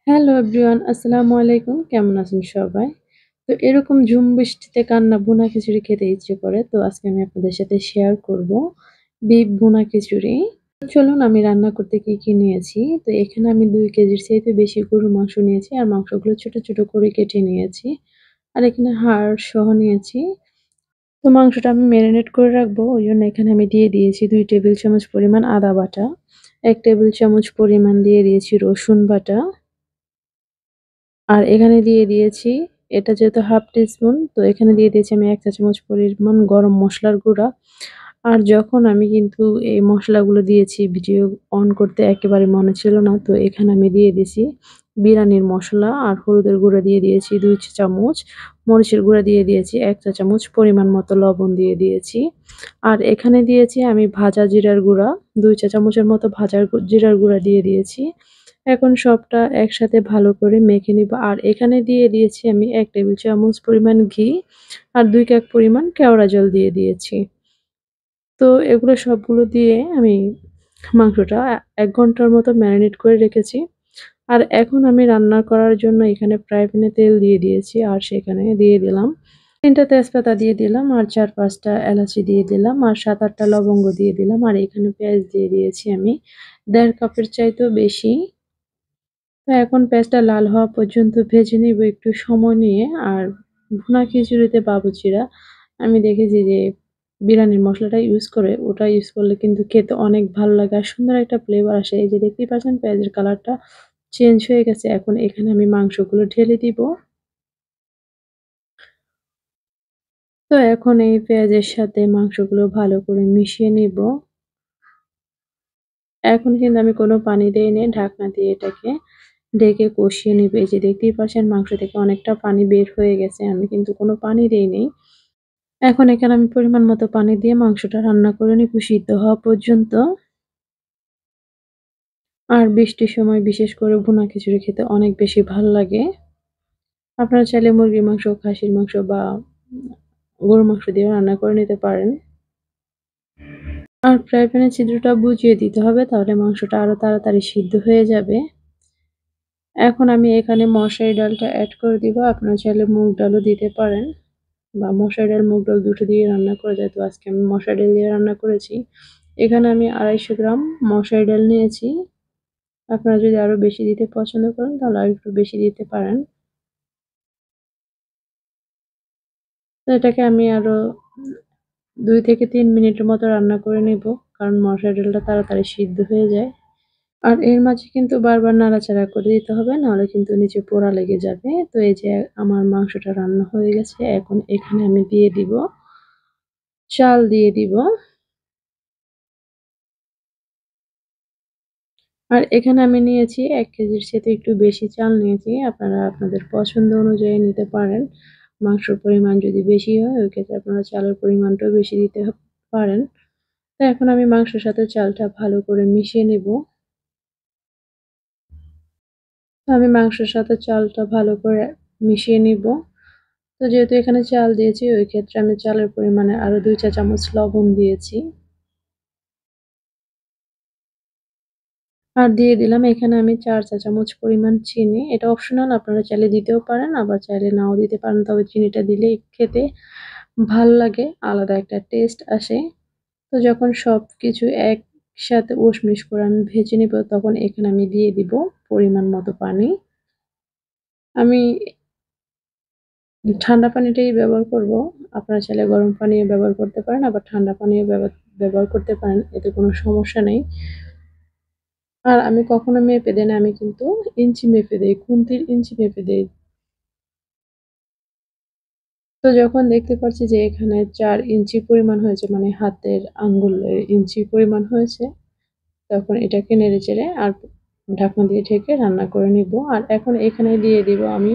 Hello everyone, আসসালামু আলাইকুম। কেমন আছেন সবাই? তো এরকম ঝুম বৃষ্টিতে কান্না ভুনা খিচুড়ি খেতে ইচ্ছে করে। তো আজকে আমি আপনাদের সাথে শেয়ার করব বিফ ভুনা খিচুড়ি। চলুন আমি রান্না করতে কি নিয়েছি। তো এখানে আমি ২ কেজির চাইতে বেশি গরুর মাংস নিয়েছি। আর মাংসগুলো ছোট, ছোট করে কেটে নিয়েছি। আর এখানে হাড় সহ নিয়েছি। তো মাংসটা আমি মেরিনেট করে রাখবো। ওইজন্য এখানে আমি দিয়ে দিয়েছি ২ টেবিল চামচ পরিমাণ আদা বাটা, ১ টেবিল চামচ পরিমাণ দিয়ে দিয়েছি রসুন বাটা। আর এখানে দিয়ে দিয়েছি, এটা যেহেতু হাফ টিস্পুন, তো এখানে দিয়ে দিয়েছি আমি ১ চা চামচ পরিমাণ গরম মসলার গুঁড়া। আর যখন আমি কিন্তু এই মসলাগুলো দিয়েছি, ভিডিও অন করতে একেবারে মনে ছিল না। তো এখানে আমি দিয়ে দিয়েছি বিরিয়ানির মসলা আর হলুদের গুঁড়া দিয়ে দিয়েছি ২ চা চামচ, মরিচের গুঁড়া দিয়ে দিয়েছি ১ চা চামচ, পরিমাণ মতো লবণ দিয়ে দিয়েছি। আর এখানে দিয়েছি আমি ভাজা জিরার গুঁড়া, ২ চা চামচের মতো জিরার গুঁড়া দিয়ে দিয়েছি। এখন সবটা একসাথে ভালো করে মেখে নিব। আর এখানে দিয়ে দিয়েছি আমি ১ টেবিল চামচ পরিমাণ ঘি আর ২ কাপ পরিমাণ কেওড়া জল দিয়ে দিয়েছি। তো এগুলো সবগুলো দিয়ে আমি মাংসটা ১ ঘন্টার মতো ম্যারিনেট করে রেখেছি। আর এখন আমি রান্না করার জন্য এখানে ফ্রাই প্যানে তেল দিয়ে দিয়েছি। আর সেখানে দিয়ে দিলাম ৩ টা তেজপাতা দিয়ে দিলাম আর ৪-৫ টা এলাচি দিয়ে দিলাম আর ৭-৮ টা লবঙ্গ দিয়ে দিলাম। আর এখানে পেঁয়াজ দিয়ে দিয়েছি আমি ১.৫ কাপের চাইতেও বেশি। তো এখন পেঁয়াজটা লাল হওয়া পর্যন্ত ভেজে নিব একটু সময় নিয়ে। আর ভুনা খিচুড়িতে বাবুর্চিরা আমি দেখেছি যে বিরিয়ানির মসলাটা ইউজ করে, ওটা ইউজ করলে কিন্তু খেতে অনেক ভালো লাগে আর সুন্দর একটা ফ্লেভার আসে। এই যে দেখতেই পাচ্ছেন পেঁয়াজের কালারটা চেঞ্জ হয়ে গেছে। এখন এখানে আমি মাংসগুলো ঢেলে দিব। তো এখন এই পেঁয়াজের সাথে মাংসগুলো ভালো করে মিশিয়ে নিব। এখন কিন্তু আমি কোনো পানি দেইনি, ঢাকনা দিয়ে এটাকে ঢেকে কষিয়ে নিব। এই যে দেখতেই পাচ্ছেন মাংস থেকে অনেকটা পানি বের হয়ে গেছে। আমি কিন্তু কোনো পানি দেইনি। এখন এখানে আমি পরিমাণ মতো পানি দিয়ে মাংসটা রান্না করে নিব সিদ্ধ হওয়া পর্যন্ত। আর বৃষ্টির সময় বিশেষ করে ভুনা খিচুড়ি খেতে অনেক বেশি ভাল লাগে। আপনারা চাইলে মুরগির মাংস, খাসির মাংস বা গরুর মাংস দিয়েও রান্না করে নিতে পারেন। আর ফ্রাই প্যানের ছিদ্রটা বুজিয়ে দিতে হবে, তাহলে মাংসটা আরো তাড়াতাড়ি সিদ্ধ হয়ে যাবে। এখন আমি এখানে মশারি ডালটা এড করে দিব। আপনারা চাইলে মুগ ডালও দিতে পারেন বা মশারি ডাল, মুগ ডাল দুটো দিয়ে রান্না করা যায়। তো আজকে আমি মশারি ডাল দিয়ে রান্না করেছি। এখানে আমি ২৫০ গ্রাম মশারি ডাল নিয়েছি। আপনারা যদি আরো বেশি দিতে পছন্দ করেন তাহলে আরেকটু বেশি দিতে পারেন। তো এটাকে আমি আরো ২ থেকে ৩ মিনিটের মতো রান্না করে নিব। কারণ মশারি ডালটা তাড়াতাড়ি সিদ্ধ হয়ে যায়। আর এর মাঝে কিন্তু বারবার নাড়াচাড়া করে দিতে হবে, নাহলে কিন্তু নিচে পোড়া লেগে যাবে। তো এই যে আমার মাংসটা রান্না হয়ে গেছে। এখন এখানে আমি দিয়ে দিব, চাল দিয়ে দিব। আর এখানে আমি নিয়েছি ১ কেজির চেয়ে একটু বেশি চাল নিয়েছি। আপনারা আপনাদের পছন্দ অনুযায়ী নিতে পারেন। মাংসের পরিমাণ যদি বেশি হয়, ওই ক্ষেত্রে আপনারা চালের পরিমাণটাও বেশি দিতে পারেন। তো এখন আমি মাংসের সাথে চালটা ভালো করে মিশিয়ে নিব। তো আমি মাংসের সাথে চালটা ভালো করে মিশিয়ে নিব। তো যেহেতু এখানে চাল দিয়েছি, ওই ক্ষেত্রে আমি চালের পরিমাণে আরো ২ চা চামচ লবণ দিয়েছি। আর দিয়ে দিলাম এখানে আমি ৪ চা চামচ পরিমাণ চিনি। এটা অপশনাল, আপনারা চাইলে দিতেও পারেন, আবার চাইলে নাও দিতে পারেন। তবে চিনিটা দিলে খেতে ভাল লাগে, আলাদা একটা টেস্ট আসে। তো যখন সবকিছু একসাথে উষ্মিশ করে আমি ভেজে নিব, তখন এখানে আমি দিয়ে দিব পরিমাণ মতো পানি। আমি ঠান্ডা পানিটাই ব্যবহার করব। আপনারা চাইলে গরম পানিও ব্যবহার করতে পারেন, আবার ঠান্ডা পানিও ব্যবহার করতে পারেন। এতে কোনো সমস্যা নেই। আর আমি কখনো মেপে দেই না, আমি কিন্তু ইঞ্চি মেপে দেই, খুন্তির ইঞ্চি মেপে দেই। তো যখন দেখতে পাচ্ছি যে এখানে ৪ ইঞ্চি পরিমাণ হয়েছে, মানে হাতের আঙ্গুলের ইঞ্চি পরিমাণ হয়েছে, তখন এটাকে নেড়েচেড়ে আর ঢাকনা দিয়ে ঢেকে রান্না করে নিব। আর এখন এখানে দিয়ে দিব আমি,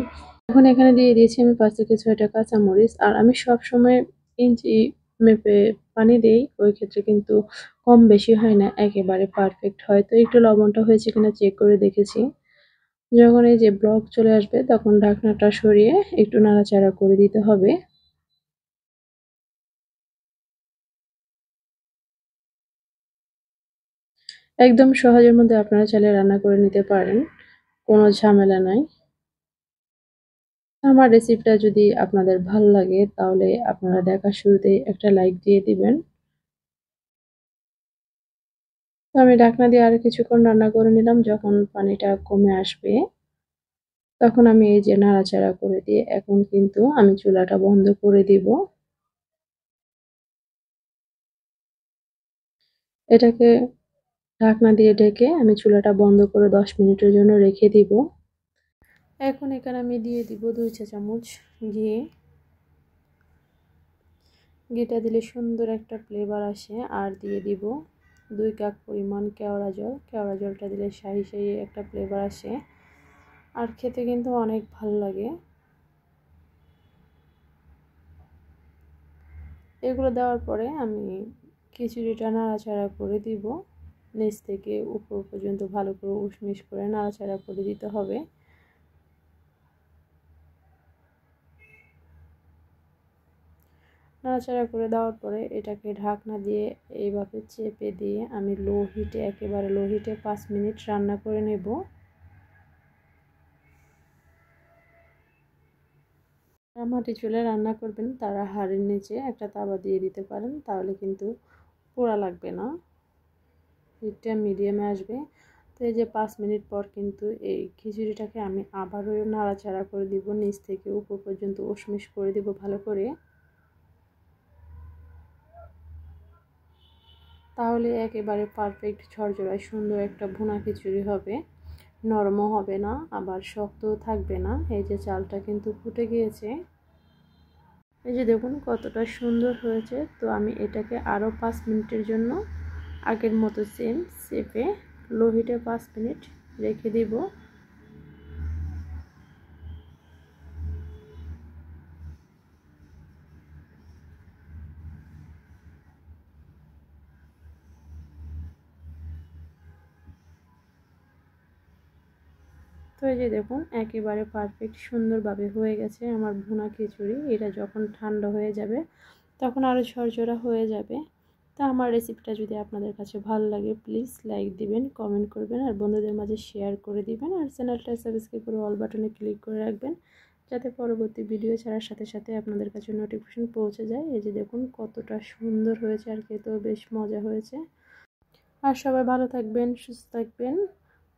এখন এখানে দিয়ে দিয়েছি আমি ৫ থেকে ৬ টা কাঁচামরিচ। আর আমি সবসময় ইঞ্চি মেপে পানি দেই, ওই ক্ষেত্রে কিন্তু কম বেশি হয় না, একেবারে পারফেক্ট হয়। তো একটু লবণটা হয়েছে কিনা চেক করে দেখেছি। যখন এই যে ব্লক চলে আসবে, তখন ঢাকনাটা সরিয়ে একটু নাড়াচাড়া করে দিতে হবে। একদম সহজের মধ্যে আপনারা চাইলে রান্না করে নিতে পারেন। কোনো ঝামেলা নাই। আমার রেসিপিটা যদি আপনাদের ভালো লাগে তাহলে আপনারা দেখার শুরুতেই একটা লাইক দিয়ে দিবেন। তো আমি ঢাকনা দিয়ে আরো কিছুক্ষণ রান্না করে নিলাম। যখন পানিটা কমে আসবে তখন আমি এই যে নাড়াচাড়া করে দিয়ে এখন কিন্তু আমি চুলাটা বন্ধ করে দিব। এটাকে ঢাকনা দিয়ে ঢেকে আমি চুলাটা বন্ধ করে 10 মিনিটের জন্য রেখে দিব। এখন এখানে আমি দিয়ে দিব 2 চা চামচ ঘি। ঘিটা দিলে সুন্দর একটা ফ্লেভার আসে। আর দিয়ে দিব 2 কাপ পরিমাণ কেওড়া জল। কেওড়া জলটা দিলে শাহি শাহি একটা ফ্লেভার আসে আর খেতে কিন্তু অনেক ভালো লাগে। এগুলো দেওয়ার পরে আমি খিচুড়িটা নাড়াচাড়া করে দিব। নিচ থেকে উপর পর্যন্ত ভালো করে উশমিশ করে নাড়াচাড়া করে দিতে হবে। নাড়াচাড়া করে দেওয়ার পরে এটাকে ঢাকনা দিয়ে এইভাবে চেপে দিয়ে আমি লো হিটে একেবারে লো হিটে 5 মিনিট রান্না করে নেব। মাটি চুলায় রান্না করবেন তারা হাঁড়ির নিচে একটা তাওয়া দিয়ে দিতে পারেন, তাহলে কিন্তু পোড়া লাগবে না, হিটটা মিডিয়ামে আসবে। তো এই যে 5 মিনিট পর কিন্তু এই খিচুড়িটাকে আমি আবারও নাড়াচাড়া করে দিব, নিচ থেকে উপর পর্যন্ত উশমিশ করে দিব ভালো করে। তাহলে একেবারে পারফেক্ট ঝরঝরায় সুন্দর একটা ভুনা খিচুড়ি হবে। নরমও হবে না আবার শক্তও থাকবে না। এই যে চালটা কিন্তু ফুটে গিয়েছে, এই যে দেখুন কতটা সুন্দর হয়েছে। তো আমি এটাকে আরও 5 মিনিটের জন্য আগের মতো সেম শেপে লো হিটে 5 মিনিট রেখে দিব। তো এই যে দেখুন একেবারে পারফেক্ট সুন্দরভাবে হয়ে গেছে আমার ভুনা খিচুড়ি। এটা যখন ঠান্ডা হয়ে যাবে তখন আরও ঝরঝরা হয়ে যাবে। তা আমার রেসিপিটা যদি আপনাদের কাছে ভালো লাগে প্লিজ লাইক দিবেন, কমেন্ট করবেন আর বন্ধুদের মাঝে শেয়ার করে দিবেন। আর চ্যানেলটা সাবস্ক্রাইব করে অল বাটনে ক্লিক করে রাখবেন, যাতে পরবর্তী ভিডিও ছাড়ার সাথে সাথে আপনাদের কাছে নোটিফিকেশন পৌঁছে যায়। এই যে দেখুন কতটা সুন্দর হয়েছে আর খেতেও বেশ মজা হয়েছে। আর সবাই ভালো থাকবেন, সুস্থ থাকবেন।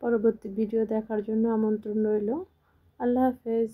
পরবর্তী ভিডিও দেখার জন্য আমন্ত্রণ রইল। আল্লাহ হাফেজ।